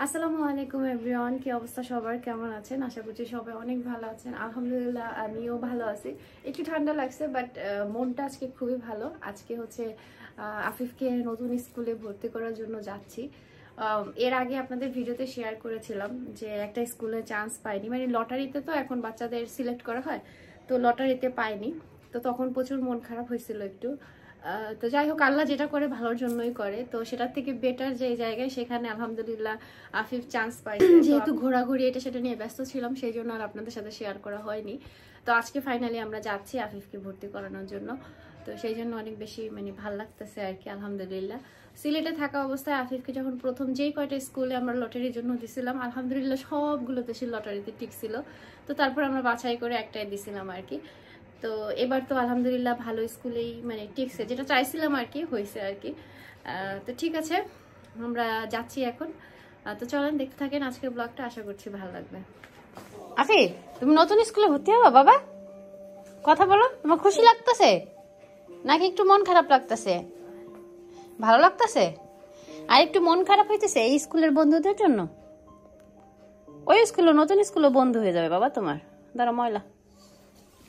আসসালামু আলাইকুম এভরিওয়ান, কি অবস্থা সবার? কেমন আছেন? আশা করছি সবাই অনেক ভালো আছেন। আলহামদুলিল্লাহ আমিও ভালো আছি। একটু ঠান্ডা লাগছে, বাট মনটা আজকে খুবই ভালো। আজকে হচ্ছে আফিফকে নতুন স্কুলে ভর্তি করার জন্য যাচ্ছি। এর আগে আপনাদের ভিডিওতে শেয়ার করেছিলাম যে একটা স্কুলে চান্স পাইনি, মানে লটারিতে তো এখন বাচ্চাদের সিলেক্ট করা হয়, তো লটারিতে পাইনি। তো তখন প্রচুর মন খারাপ হয়েছিল একটু। তো যাই হোক, আল্লাহ যেটা করে ভালোর জন্যই করে, তো সেটার থেকে বেটার যে জায়গায় সেখানে আলহামদুলিল্লাহ আফিফ চান্স পাইছে। যেহেতু ঘোরাঘুরি এটা সেটা নিয়ে ব্যস্ত ছিলাম, সেই জন্য আর আপনাদের সাথে শেয়ার করা হয়নি। তো আজকে ফাইনালি আমরা যাচ্ছি আফিফকে ভর্তি করানোর জন্য, তো সেই জন্য অনেক বেশি মানে ভাল লাগতেছে আর কি। আলহামদুলিল্লাহ সিলেটে থাকা অবস্থায় আফিফকে যখন প্রথম যেই কয়টা স্কুলে আমরা লটারির জন্য দিছিলাম, আলহামদুলিল্লাহ সবগুলোতে সে লটারিতে টিকছিল। তো তারপর আমরা বাছাই করে একটাই দিছিলাম আর কি। তো এবার তো আলহামদুলিল্লাহ ভালো স্কুলেই মানে টিকছে, যেটা চাইছিলাম আর কি, হয়েছে আর কি। তো ঠিক আছে, আমরা যাচ্ছি এখন। তো চলেন দেখতে থাকেন আজকের ব্লগটা, আশা করছি ভালো লাগবে। আফি, তুমি নতুন স্কুলে ভর্তি হবা বাবা? কথা বলো, তোমার খুশি লাগতেছে নাকি একটু মন খারাপ লাগতেছে? ভালো লাগতেছে আর একটু মন খারাপ হইতেছে এই স্কুলের বন্ধুদের জন্য? ওই স্কুলে, নতুন স্কুলে বন্ধু হয়ে যাবে বাবা তোমার। দাঁড়া ময়লা,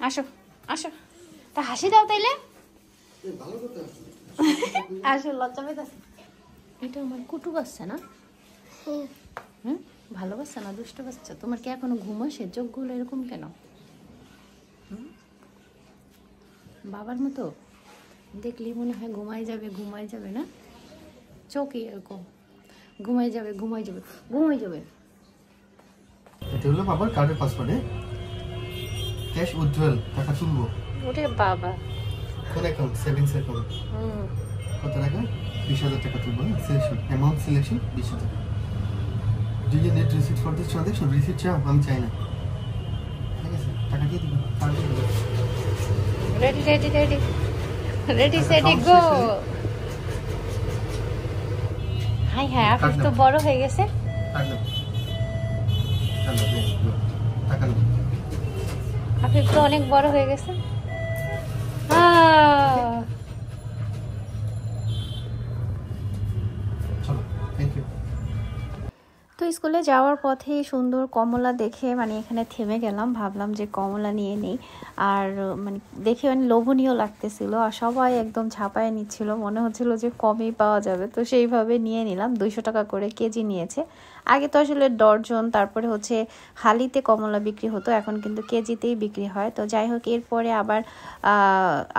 আসো আসো, তা হাসি দাও তাইলে। আসো, লজ্জা পেতেছে। এটা আমার কুটু বাচ্চা না? হুম, ভালো বাচ্চা না দুষ্ট বাচ্চা? তোমার কি এখনো ঘুম আসে? চোখগুলো এরকম কেন? বাবার মতো দেখলেই মনে হয় ঘুমাই যাবে, ঘুমাই যাবে না? চোখই এরকম, ঘুমাই যাবে ঘুমাই যাবে ঘুমাই যাবে। এটা হলো বাবার কার্ডের পাসওয়ার্ডে ক্যাশ উইথড্রয়াল টাকা তুলবো। ওরে বাবা, কোন অ্যাকাউন্ট? Savings account. কত টাকা? 20,000 টাকা তুলবো। Selection amount, selection 20,000। Do you need receipt for this transaction? Receipt চাও? আমি চাই না। ঠিক আছে, টাকা দিয়ে দিবি। কার্ড দিয়ে দিবি। রেডি রেডি রেডি রেডি সেডি গো। হাই হাই, আফিফ তো বড় হয়ে গেছে। কার্ড নাও, কার্ড নাও, টাকা নাও। আফিফ তো অনেক বড় হয়ে গেছে। চলো, থ্যাংক ইউ। তো স্কুলে যাওয়ার পথে সুন্দর কমলা দেখে মানে এখানে থেমে গেলাম, ভাবলাম যে কমলা নিয়ে নেই। আর মানে দেখে মানে লোভনীয় লাগতেছিল, আর সবাই একদম ঝাঁপায় নিচ্ছিল, মনে হচ্ছিল যে কমই পাওয়া যাবে। তো সেইভাবে নিয়ে নিলাম। 200 টাকা করে কেজি নিয়েছে। আগে তো আসলে ডর্জন, তারপরে হচ্ছে হালিতে কমলা বিক্রি হতো, এখন কিন্তু কেজিতেই বিক্রি হয়। তো যাই হোক, এরপরে আবার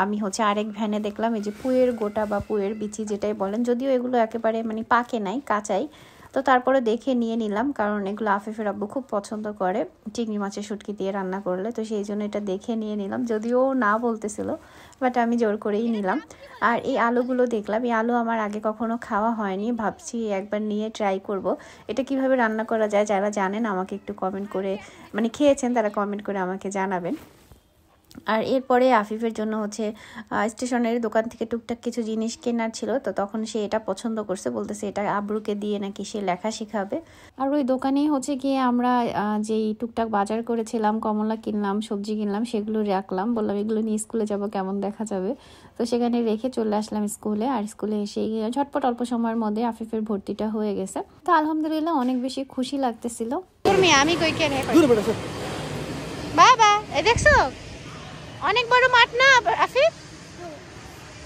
আমি হচ্ছে আরেক ভ্যানে দেখলাম এই যে পুয়ের গোটা বা পুয়ের বিচি যেটাই বলেন, যদিও এগুলো একেবারে মানে পাকে নাই, কাঁচাই। তো তারপরে দেখে নিয়ে নিলাম, কারণ এগুলো আফিফের আব্বু খুব পছন্দ করে চিংড়ি মাছের শুটকি দিয়ে রান্না করলে। তো সেই জন্য এটা দেখে নিয়ে নিলাম, যদিও না বলতেছিল, বাট আমি জোর করেই নিলাম। আর এই আলুগুলো দেখলাম, এই আলু আমার আগে কখনো খাওয়া হয়নি, ভাবছি একবার নিয়ে ট্রাই করব এটা কিভাবে রান্না করা যায়। যারা জানেন আমাকে একটু কমেন্ট করে, মানে খেয়েছেন তারা কমেন্ট করে আমাকে জানাবেন। আর এরপরে আফিফের জন্য হচ্ছে স্টেশনারি দোকান থেকে টুকটাক কিছু জিনিস কেনার ছিল। তো তখন সে এটা পছন্দ করছে, বলতেছে এটা আব্রুকে দিয়ে নাকি সে লেখা শেখাবে। আর ওই দোকানেই হচ্ছে গিয়ে আমরা যেই টুকটাক বাজার করেছিলাম, কমলা কিনলাম, সবজি কিনলাম, সেগুলো রাখলাম। বললাম এগুলো নিয়ে স্কুলে যাব, কেমন দেখা যাবে। তো সেখানে রেখে চলে আসলাম স্কুলে। আর স্কুলে এসে ঝটপট অল্প সময়ের মধ্যে আফিফের ভর্তিটা হয়ে গেছে। তো আলহামদুলিল্লাহ অনেক বেশি খুশি লাগতেছিল। আমি কইকে বাবা দেখছো অনেক বড় মাঠ না আফিফ?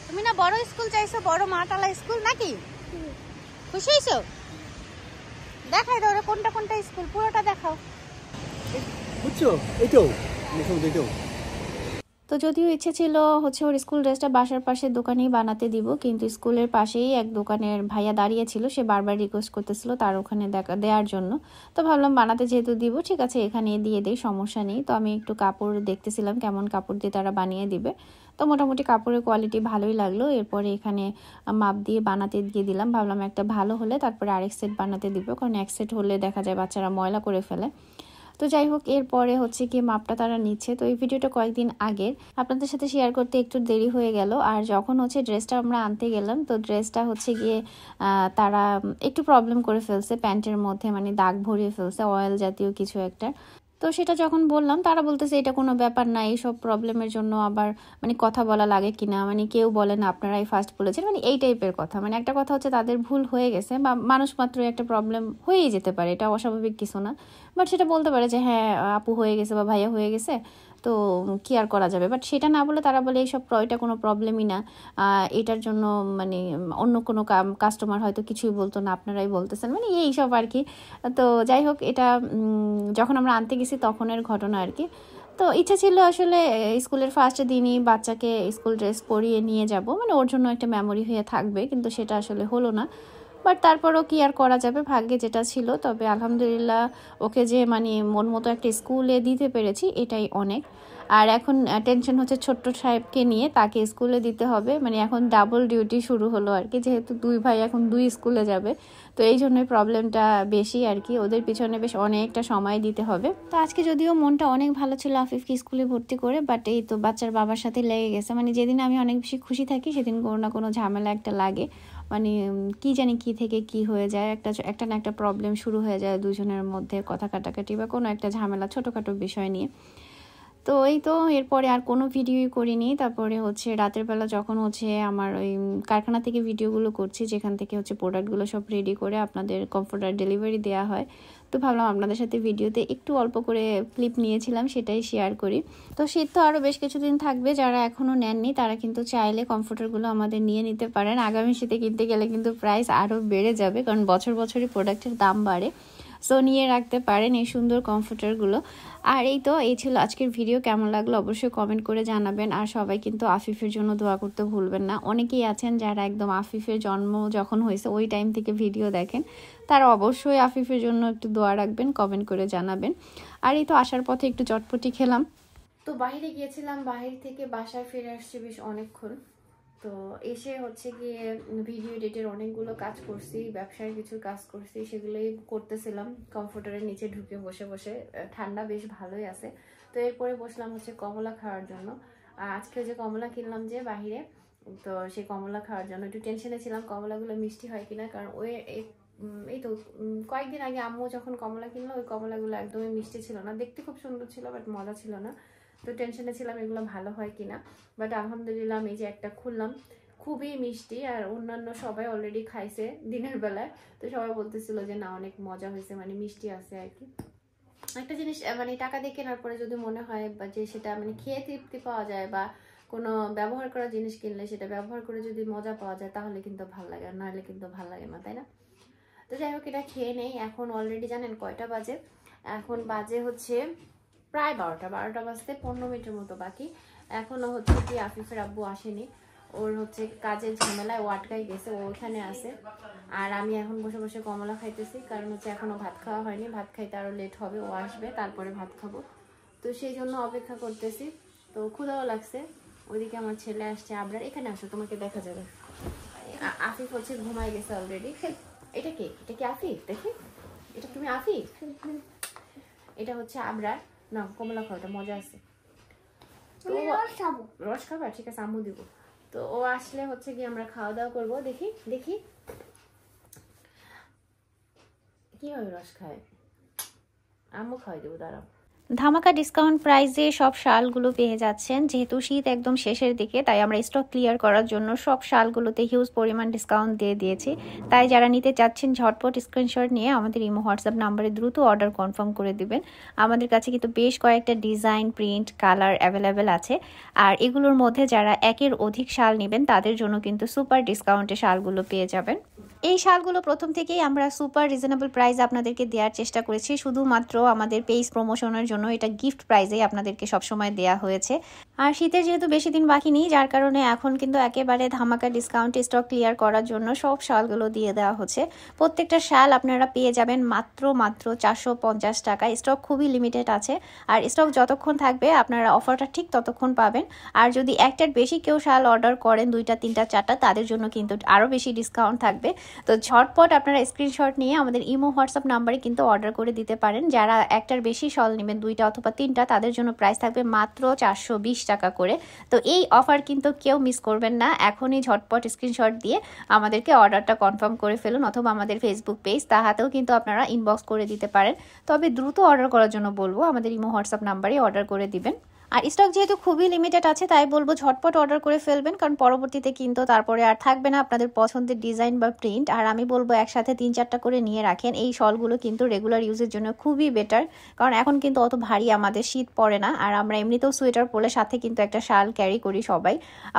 তুমি না বড় স্কুল চাইছো, বড় মাঠওয়ালা স্কুল নাকি? খুশি হইছো? দেখাই দাও কোনটা কোনটা স্কুল, পুরোটা দেখাও। বুঝছো, এইটাও এইটাও। তো যদিও ইচ্ছে ছিল হচ্ছে ওর স্কুল ড্রেসটা বাসার পাশের দোকানেই বানাতে দিব, কিন্তু স্কুলের পাশেই এক দোকানের ভাইয়া দাঁড়িয়ে ছিল, সে বারবার রিকোয়েস্ট করতেছিল তার ওখানে দেওয়ার জন্য। তো ভাবলাম বানাতে যেহেতু দিব, ঠিক আছে এখানে দিয়ে দেই, সমস্যা নেই। তো আমি একটু কাপড় দেখতেছিলাম কেমন কাপড় দিয়ে তারা বানিয়ে দিবে। তো মোটামুটি কাপড়ের কোয়ালিটি ভালোই লাগলো। এরপরে এখানে মাপ দিয়ে বানাতে দিয়ে দিলাম, ভাবলাম একটা ভালো হলে তারপরে আরেক সেট বানাতে দিব, কারণ এক সেট হলে দেখা যায় বাচ্চারা ময়লা করে ফেলে। তো যাই হোক, এরপরে হচ্ছে কি মাপটা তারা নিচ্ছে। তো এই ভিডিওটা কয়েকদিন আগের, আপনাদের সাথে শেয়ার করতে একটু দেরি হয়ে গেল। আর যখন হচ্ছে ড্রেসটা আমরা আনতে গেলাম, তো ড্রেসটা হচ্ছে গিয়ে তারা একটু প্রবলেম করে ফেলছে, প্যান্টের মধ্যে মানে দাগ ভরিয়ে ফেলছে, অয়েল জাতীয় কিছু একটা। তো তো সেটা যখন বললাম তারা বলতেছে এটা কোনো ব্যাপার না, এইসব প্রবলেমের জন্য আবার মানে কথা বলা লাগে কিনা, মানে কেউ বলে না আপনারাই ফার্স্ট বলেছেন, মানে এই টাইপের কথা। মানে একটা কথা হচ্ছে তাদের ভুল হয়ে গেছে বা মানুষ মাত্র একটা প্রবলেম হয়েই যেতে পারে, এটা অস্বাভাবিক কিছু না, বাট সেটা বলতে পারে যে হ্যাঁ আপু হয়ে গেছে বা ভাইয়া হয়ে গেছে, তো কি আর করা যাবে। বাট সেটা না বলে তারা বলে এইসব এটা কোনো প্রবলেমই না, এটার জন্য মানে অন্য কোনো কাস্টমার হয়তো কিছুই বলতো না, আপনারাই বলতেছেন, মানে এইসব আর কি। তো যাই হোক, এটা যখন আমরা আনতে গেছি তখনের ঘটনা আর কি। তো ইচ্ছা ছিল আসলে স্কুলের ফার্স্ট দিনই বাচ্চাকে স্কুল ড্রেস পরিয়ে নিয়ে যাব, মানে ওর জন্য একটা মেমোরি হয়ে থাকবে, কিন্তু সেটা আসলে হলো না। বাট তারপরও কি আর করা যাবে, ভাগ্যে যেটা ছিল। তবে আলহামদুলিল্লাহ ওকে যে মানে মন মতো একটা স্কুলে দিতে পেরেছি, এটাই অনেক। আর এখন টেনশন হচ্ছে ছোট্ট সাহেবকে নিয়ে, তাকে স্কুলে দিতে হবে, মানে এখন ডাবল ডিউটি শুরু হলো আর কি, যেহেতু দুই ভাই এখন দুই স্কুলে যাবে, তো এই জন্যই প্রবলেমটা বেশি আর কি, ওদের পিছনে বেশ অনেকটা সময় দিতে হবে। তো আজকে যদিও মনটা অনেক ভালো ছিল আফিফকে স্কুলে ভর্তি করে, বাট এই তো বাচ্চার বাবার সাথে লেগে গেছে, মানে যেদিন আমি অনেক বেশি খুশি থাকি সেদিন কোনো না কোনো ঝামেলা একটা লাগে, মানে কি জানি কি থেকে কি হয়ে যায়, একটা না একটা প্রবলেম শুরু হয়ে যায় দুজনের মধ্যে, কথা কাটাকাটি বা কোনো একটা ঝামেলা ছোটোখাটো বিষয় নিয়ে। তো এই তো এরপরে আর কোনো ভিডিওই করিনি। তারপরে হচ্ছে রাতের বেলা যখন হচ্ছে আমার ওই কারখানা থেকে ভিডিওগুলো করছি, যেখান থেকে হচ্ছে প্রোডাক্টগুলো সব রেডি করে আপনাদের কমফোর্টার ডেলিভারি দেওয়া হয়, তো ভাবলাম আপনাদের সাথে ভিডিওতে একটু অল্প করে ক্লিপ নিয়েছিলাম, সেটাই শেয়ার করি। তো শীত তো আরও বেশ কিছুদিন থাকবে, যারা এখনও নেননি তারা কিন্তু চাইলে কমফোর্টারগুলো আমাদের নিয়ে নিতে পারেন। আগামী শীতে কিনতে গেলে কিন্তু প্রাইস আরও বেড়ে যাবে, কারণ বছর বছরই প্রোডাক্টের দাম বাড়ে। সো নিয়ে রাখতে পারেন এই সুন্দর কমফোর্টারগুলো। আর এই তো এই ছিল আজকের ভিডিও, কেমন লাগলো অবশ্যই কমেন্ট করে জানাবেন। আর সবাই কিন্তু আফিফের জন্য দোয়া করতে ভুলবেন না। অনেকেই আছেন যারা একদম আফিফের জন্ম যখন হয়েছে ওই টাইম থেকে ভিডিও দেখেন, তারা অবশ্যই আফিফের জন্য একটু দোয়া রাখবেন, কমেন্ট করে জানাবেন। আর এই তো আসার পথে একটু চটপটি খেলাম। তো বাইরে গিয়েছিলাম, বাইরে থেকে বাসায় ফিরে আসছি বেশ অনেকক্ষণ। তো এসে হচ্ছে গিয়ে ভিডিও এডিটের অনেকগুলো কাজ করছি, ব্যবসার কিছু কাজ করছি, সেগুলোই করতেছিলাম কমফোর্টারের নিচে ঢুকে বসে বসে। ঠান্ডা বেশ ভালোই আছে। তো এরপরে বসলাম হচ্ছে কমলা খাওয়ার জন্য। আজকে যে কমলা কিনলাম যে বাহিরে, তো সেই কমলা খাওয়ার জন্য একটু টেনশনে ছিলাম কমলাগুলো মিষ্টি হয় কিনা, কারণ এই তো কয়েকদিন আগে আম্মু যখন কমলা কিনলো ওই কমলাগুলো একদমই মিষ্টি ছিল না, দেখতে খুব সুন্দর ছিল বাট মজা ছিল না। তো টেনশনে ছিলাম এগুলো ভালো হয় কিনা, বাট আলহামদুলিল্লাহ আমি যে একটা খুললাম খুবই মিষ্টি, আর অন্যান্য সবাই অলরেডি খাইছে দিনের বেলায়, তো সবাই বলতেছিল যে না অনেক মজা হয়েছে, মানে মিষ্টি আছে আর কি। একটা জিনিস মানে টাকা দিয়ে কেনার পরে যদি মনে হয় বা যে সেটা মানে খেয়ে তৃপ্তি পাওয়া যায়, বা কোনো ব্যবহার করা জিনিস কিনলে সেটা ব্যবহার করে যদি মজা পাওয়া যায় তাহলে কিন্তু ভালো লাগে, আর নাহলে কিন্তু ভালো লাগে না, তাই না? তো যাই হোক এটা খেয়ে নেই। এখন অলরেডি জানেন কয়টা বাজে? এখন বাজে হচ্ছে প্রায় 12টা বাজতে 15 মিনিটের মতো বাকি। এখনো হচ্ছে কি আফিফের আব্বু আসেনি, ওর হচ্ছে কাজের ঝামেলায় ও আটকাই গেছে, ও ওখানে আছে। আর আমি এখন বসে বসে কমলা খাইতেছি, কারণ হচ্ছে এখনো ভাত খাওয়া হয়নি, ভাত খাইতে আরো লেট হবে, ও আসবে তারপরে ভাত খাবো, তো সেই জন্য অপেক্ষা করতেছি। তো ক্ষুধাও লাগছে। ওইদিকে আমার ছেলে আসছে, আবরার এখানে আসো তোমাকে দেখা যাবে। আফিফ হচ্ছে ঘুমাই গেছে অলরেডি। এটা কে? এটা কি আফিফ? দেখি এটা তুমি আফিফ? এটা হচ্ছে আবরার। না কমলা খাও, এটা মজা আছে। রস খাবা? ঠিক আছে আম্মু দিব। তো ও আসলে হচ্ছে কি আমরা খাওয়া দাওয়া করবো। দেখি দেখি কিভাবে রস খায়, আম্মু খাওয়াই দেবো, দাঁড়াও। ধামাকা ডিসকাউন্ট প্রাইসে সব শালগুলো পেয়ে যাচ্ছেন। যেহেতু শীত একদম শেষের দিকে, তাই আমরা স্টক ক্লিয়ার করার জন্য সব শালগুলোতে হিউজ পরিমাণ ডিসকাউন্ট দিয়ে দিয়েছি। তাই যারা নিতে চাচ্ছেন ঝটপট স্ক্রিনশট নিয়ে আমাদের ইমো হোয়াটসঅ্যাপ নাম্বারে দ্রুত অর্ডার কনফার্ম করে দিবেন। আমাদের কাছে কিন্তু বেশ কয়েকটা ডিজাইন, প্রিন্ট, কালার অ্যাভেলেবেল আছে। আর এগুলোর মধ্যে যারা একের অধিক শাল নেবেন তাদের জন্য কিন্তু সুপার ডিসকাউন্টে শালগুলো পেয়ে যাবেন। এই শালগুলো প্রথম থেকেই আমরা সুপার রিজনেবল প্রাইস আপনাদেরকে দেওয়ার চেষ্টা করেছি, শুধুমাত্র আমাদের পেজ প্রমোশনের জন্য এটা গিফট প্রাইসেই আপনাদেরকে সবসময় দেওয়া হয়েছে। আর শীতের যেহেতু বেশি দিন বাকি নেই, যার কারণে এখন কিন্তু একেবারে ধামাকা ডিসকাউন্টে স্টক ক্লিয়ার করার জন্য সব শালগুলো দিয়ে দেওয়া হচ্ছে। প্রত্যেকটা শাল আপনারা পেয়ে যাবেন মাত্র 450 টাকা। স্টক খুবই লিমিটেড আছে, আর স্টক যতক্ষণ থাকবে আপনারা অফারটা ঠিক ততক্ষণ পাবেন। আর যদি একটার বেশি কেউ শাল অর্ডার করেন, 2টা 3টা 4টা, তাদের জন্য কিন্তু আরও বেশি ডিসকাউন্ট থাকবে। তো ঝটপট আপনারা স্ক্রিনশট নিয়ে আমাদের ইমো হোয়াটসঅ্যাপ নাম্বারে কিন্তু অর্ডার করে দিতে পারেন। যারা একটার বেশি শল নেবেন, 2টা অথবা 3টা, তাদের জন্য প্রাইস থাকবে মাত্র 420 টাকা করে। তো এই অফার কিন্তু কেউ মিস করবেন না। এখনই ঝটপট স্ক্রিনশট দিয়ে আমাদেরকে অর্ডারটা কনফার্ম করে ফেলুন, অথবা আমাদের ফেসবুক পেজ তাহাতেও কিন্তু আপনারা ইনবক্স করে দিতে পারেন। তবে দ্রুত অর্ডার করার জন্য বলবো আমাদের ইমো হোয়াটসঅ্যাপ নাম্বারে অর্ডার করে দিবেন। আর স্টক যেহেতু খুবই লিমিটেড আছে, তাই বলবো ঝটপট অর্ডার করে ফেলবেন, কারণ পরবর্তীতে কিন্তু তারপরে আর থাকবে না আপনাদের পছন্দের ডিজাইন বা প্রিন্ট। আর আমি বলবো একসাথে 3-4টা করে নিয়ে রাখেন। এই শলগুলো কিন্তু রেগুলার ইউজের জন্য খুবই বেটার, কারণ এখন কিন্তু অত ভারী আমাদের শীত পড়ে না। আর আমরা এমনিতেও সোয়েটার পরলে সাথে কিন্তু একটা শাল ক্যারি করি সবাই,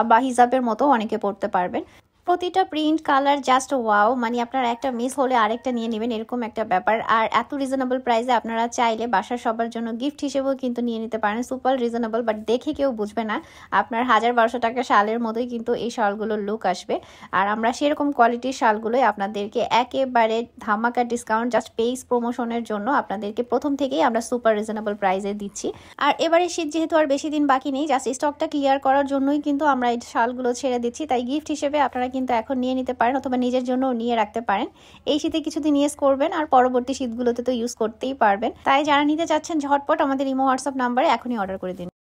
বা হিজাবের মতো অনেকে পরতে পারবেন। প্রতিটা প্রিন্ট কালার জাস্ট ওয়াও, মানে আপনারা একটা মিস হলে আরেকটা নিয়ে নেবেন, এরকম একটা ব্যাপার। আর এত রিজনেবল প্রাইসে আপনারা চাইলে বাসার সবার জন্য গিফট হিসেবেও কিন্তু নিয়ে নিতে পারেন। সুপার রিজনেবল, বাট দেখে কেউ বুঝবে না আপনার 1000-1200 টাকা শালের মতোই কিন্তু এই শালগুলোর লুক আসবে। আর আমরা সেরকম কোয়ালিটির শালগুলোই আপনাদেরকে একেবারে ধামাকা ডিসকাউন্ট, জাস্ট পেইজ প্রমোশনের জন্য আপনাদেরকে প্রথম থেকেই আমরা সুপার রিজনেবল প্রাইসে দিচ্ছি। আর এবারে শীত যেহেতু আর বেশি দিন বাকি নেই, জাস্ট স্টকটা ক্লিয়ার করার জন্যই কিন্তু আমরা এই শালগুলো ছেড়ে দিচ্ছি। তাই গিফট হিসেবে আপনারা কিন্তু এখন নিয়ে নিতে পারেন, অথবা নিজের জন্য নিয়ে রাখতে পারেন। এই শীতে কিছুদিন ইউজ করবেন, আর পরবর্তী শীতগুলোতে তো ইউজ করতেই পারবেন। তাই যারা নিতে চাচ্ছেন ঝটপট আমাদের ইমো হোয়াটসঅ্যাপ নাম্বারে এখনই অর্ডার করে দিন।